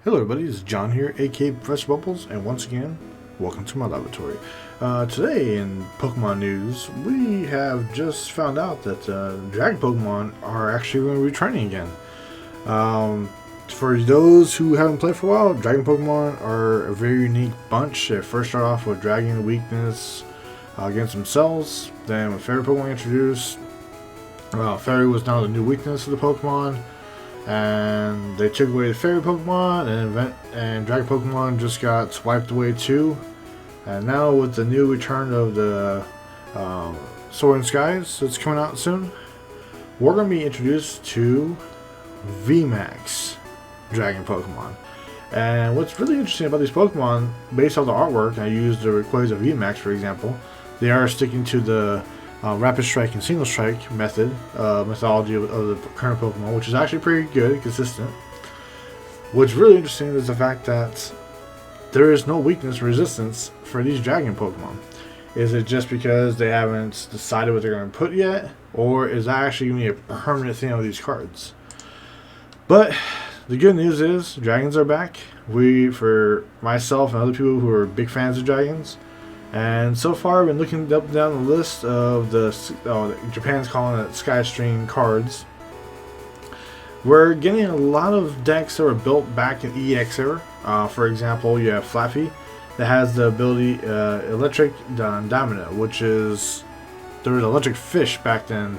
Hello everybody, it's John here, aka Professor Bubbles, and once again, welcome to my laboratory. Today in Pokemon news, we have just found out that Dragon Pokemon are actually going to be returning again. For those who haven't played for a while, Dragon Pokemon are a very unique bunch. They first start off with Dragon weakness against themselves, then when Fairy Pokemon introduced, Fairy was now the new weakness of the Pokemon. And they took away the Fairy Pokemon, and Dragon Pokemon just got swiped away too. And now with the new return of the Sword and Skies that's coming out soon, we're going to be introduced to VMAX Dragon Pokemon. And what's really interesting about these Pokemon, based on the artwork, I used the Rayquaza VMAX for example, they are sticking to the Rapid Strike and Single Strike methodology of the current Pokemon, which is actually pretty good and consistent. What's really interesting is the fact that there is no weakness or resistance for these Dragon Pokemon. Is it just because they haven't decided what they're going to put yet, or is that actually going to be a permanent thing of these cards? But the good news is Dragons are back. For myself and other people who are big fans of Dragons. And so far, I've been looking up down the list of Japan's calling it Skystream cards. We're getting a lot of decks that were built back in EX era. For example, you have Flaffy that has the ability Electric Domino, which is there was Electric Fish back then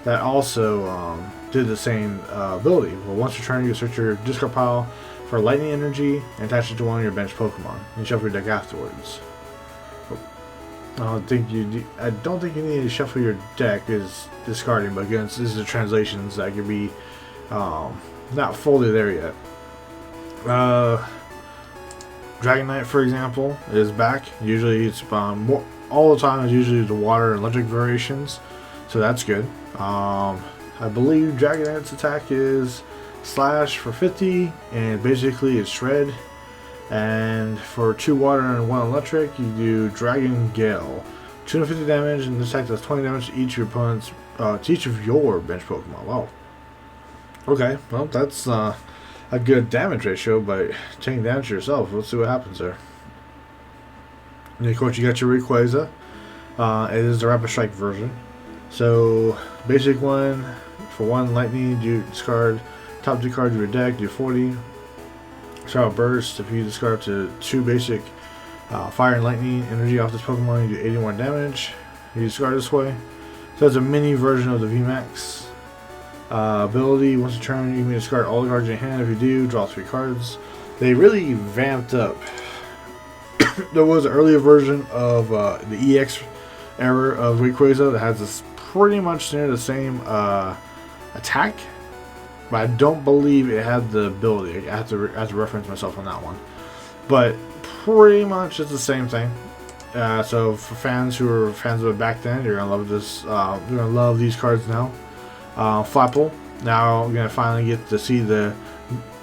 that also did the same ability. Well, once you turn, you search your discard pile for Lightning Energy and attach it to one of your bench Pokemon, and shuffle your deck afterwards. I don't think you need to shuffle your deck is discarding, but again, this is the translations that could be not fully there yet. Dragonite, for example, is back. Usually it's all the time is usually the water and electric variations, so that's good. I believe Dragonite's attack is Slash for 50, and basically it's Shred. And for 2 water and 1 electric, you do Dragon Gale. 250 damage, and this attack does 20 damage to each of your opponents, to each of your bench Pokemon. Wow. Okay, well that's a good damage ratio by taking damage to yourself. Let's see what happens there. And of course, you got your Rayquaza. It is the Rapid Strike version. So basic one for 1 lightning, you discard top 2 cards of your deck, do 40. Shout Burst, if you discard up to 2 basic fire and lightning energy off this Pokemon, you do 81 damage. You discard this way. So it's a mini version of the VMAX ability. Once a turn, you can discard all the cards in your hand. If you do, draw 3 cards. They really vamped up. There was an earlier version of the EX era of Rayquaza that has this pretty much near the same attack. But I don't believe it had the ability. I have to reference myself on that one. But pretty much it's the same thing. So for fans who were fans of it back then, you're gonna love this. You're gonna love these cards now. Flapple. Now you're gonna finally get to see the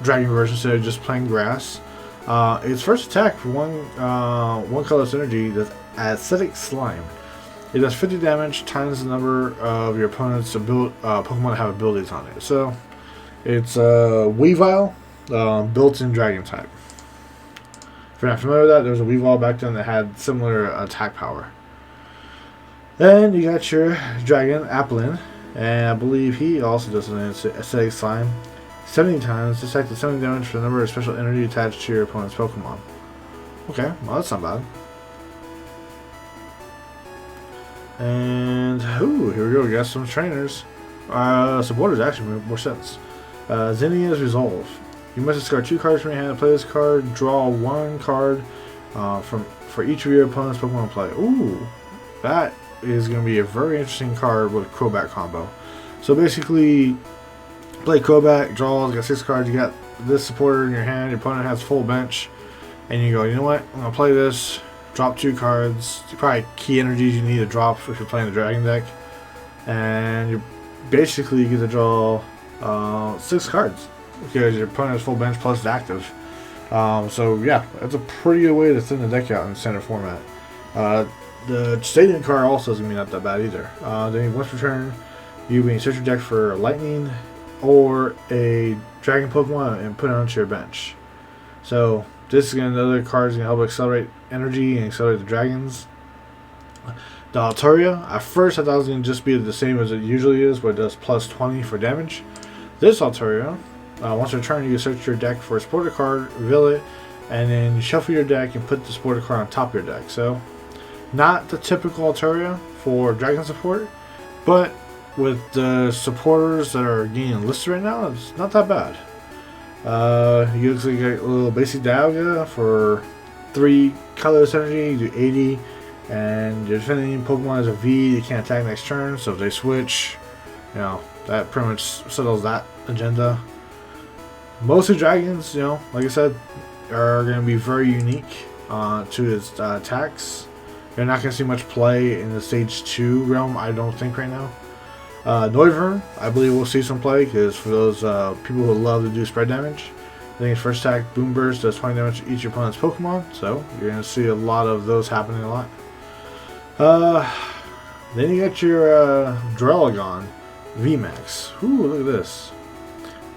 Dragon version instead of just plain grass. Its first attack for one colorless energy, that's Acidic Slime. It does 50 damage times the number of your opponent's Pokemon that have abilities on it. So it's Weavile, built-in Dragon type. If you're not familiar with that, there was a Weavile back then that had similar attack power. Then you got your Dragon Applin, and I believe he also does an Acidic Slime. 70 times, this attack does 70 damage for the number of special energy attached to your opponent's Pokemon. Okay, well that's not bad. And here we go. We got some trainers. Supporters actually make more sense. Zinnia's Resolve. You must discard 2 cards from your hand to play this card. Draw 1 card for each of your opponent's Pokemon play. Ooh, that is going to be a very interesting card with Crobat combo. So basically, play Crobat, draw, you got 6 cards, you got this supporter in your hand, your opponent has full bench, and you go, you know what, I'm going to play this, drop 2 cards, probably key energies you need to drop if you're playing the Dragon deck, and you basically get to draw 6 cards because your opponent has full bench plus it's active. So yeah, that's a pretty good way to thin the deck out in standard format. The Stadium card also doesn't mean not that bad either. Then once per turn, you may search your deck for Lightning or a Dragon Pokemon and put it onto your bench. So this is another card is gonna help accelerate energy and accelerate the dragons. The Altaria, at first I thought it was gonna just be the same as it usually is, where it does plus 20 for damage. This Altaria, once per turn, you can search your deck for a supporter card, reveal it, and then you shuffle your deck and put the supporter card on top of your deck. So, not the typical Altaria for dragon support, but with the supporters that are getting listed right now, it's not that bad. You actually get a little basic Dialga for 3 colorless energy, you do 80, and your defending Pokemon is a V, they can't attack next turn, so if they switch, you know, that pretty much settles that agenda. Mostly dragons, you know, like I said, are going to be very unique to its attacks. You're not going to see much play in the stage 2 realm, I don't think, right now. Noivern, I believe we'll see some play, because for those people who love to do spread damage, I think its first attack, Boom Burst, does 20 damage to each opponent's Pokemon, so you're going to see a lot of those happening a lot. Then you got your Drelagon VMAX. Ooh, look at this.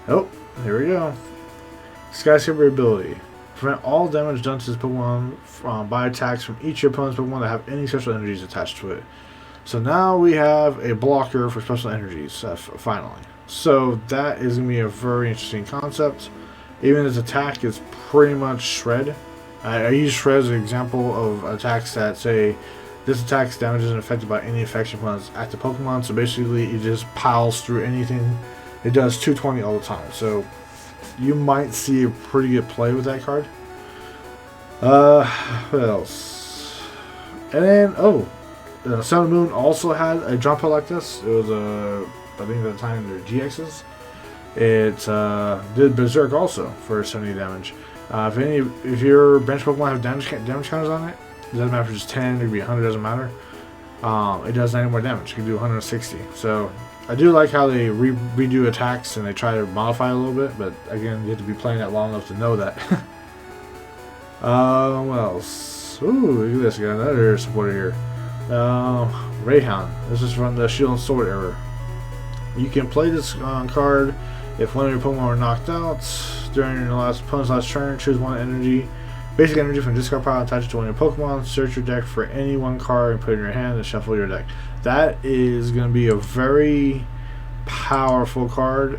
Oh, here we go. Skyscraper ability. Prevent all damage done to this Pokemon by attacks from each of your opponent's Pokemon that have any special energies attached to it. So now we have a blocker for special energies, finally. So that is going to be a very interesting concept. Even its attack is pretty much Shred. I use Shred as an example of attacks that say, this attack's damage isn't affected by any affection from its active Pokemon. So basically it just piles through anything. It does 220 all the time. So you might see a pretty good play with that card. What else? And then, Sun and Moon also had a jump out like this. It was I think at the time they're GXs. It did Berserk also for 70 damage. If your bench Pokemon have damage counters on it, it doesn't matter if it's just 10, it could be 100, doesn't matter. It does 90 more damage. You can do 160. So I do like how they redo attacks and they try to modify it a little bit, but again, you have to be playing that long enough to know that. What else? Ooh, look at this. We got another supporter here. Rayhan. This is from the Shield and Sword era. You can play this card if one of your Pokemon are knocked out during your opponent's last turn. Choose one basic energy from discard pile, attach it to one of your Pokemon. Search your deck for any one card and put it in your hand and shuffle your deck. That is going to be a very powerful card.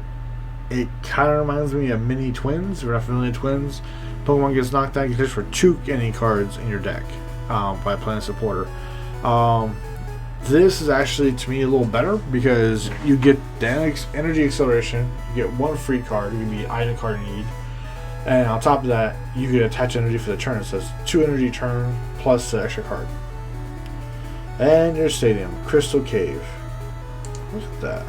It kind of reminds me of Mini Twins. If you're not familiar with Twins, Pokemon gets knocked out, you can search for 2 any cards in your deck by playing supporter. This is actually, to me, a little better because you get the energy acceleration, you get 1 free card, it can be an item card you need, and on top of that, you get attach energy for the turn. So it's 2 energy turn plus the extra card. And your stadium, Crystal Cave. Look at that.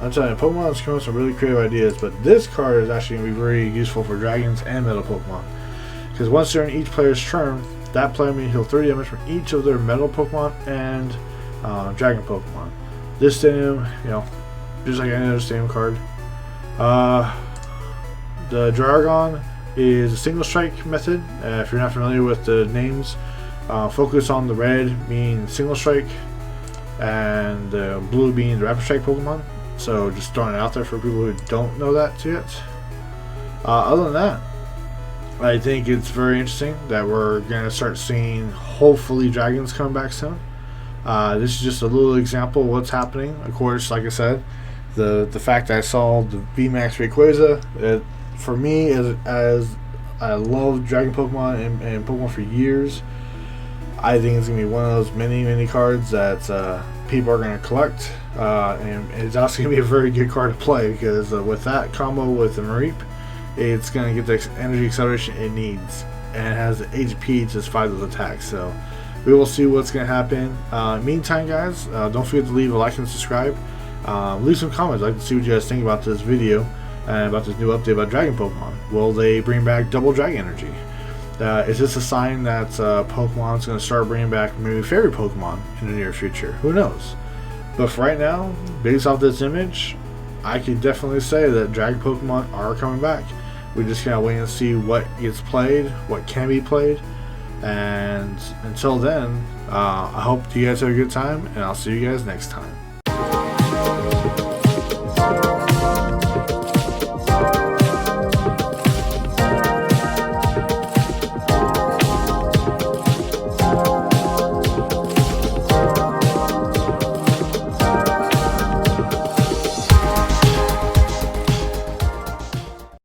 I'm telling you, Pokemon's come up with some really creative ideas, but this card is actually going to be very useful for dragons and metal Pokemon. Because once during each player's turn, that player may heal 30 damage from each of their metal Pokemon and dragon Pokemon. This stadium, you know, just like any other stadium card. The Draragon is a single strike method. If you're not familiar with the names, focus on the red being single strike and the blue being the rapid strike Pokemon. So just throwing it out there for people who don't know that yet. Other than that, I think it's very interesting that we're going to start seeing, hopefully, dragons come back soon. This is just a little example of what's happening. Of course, like I said, the fact that I saw the VMAX Rayquaza, for me, as I love Dragon Pokemon and Pokemon for years, I think it's going to be one of those many cards that people are going to collect. And it's also going to be a very good card to play because with that combo with the Mareep, it's going to get the energy acceleration it needs. And it has the HP to survive those attacks. So we will see what's going to happen. Meantime, guys, don't forget to leave a like and subscribe. Leave some comments. I'd like to see what you guys think about this video and about this new update about Dragon Pokemon. Will they bring back double Dragon Energy? Is this a sign that Pokemon's going to start bringing back maybe Fairy Pokemon in the near future? Who knows? But for right now, based off this image, I can definitely say that Dragon Pokemon are coming back. We just gotta wait and see what gets played, what can be played. And until then, I hope you guys have a good time, and I'll see you guys next time.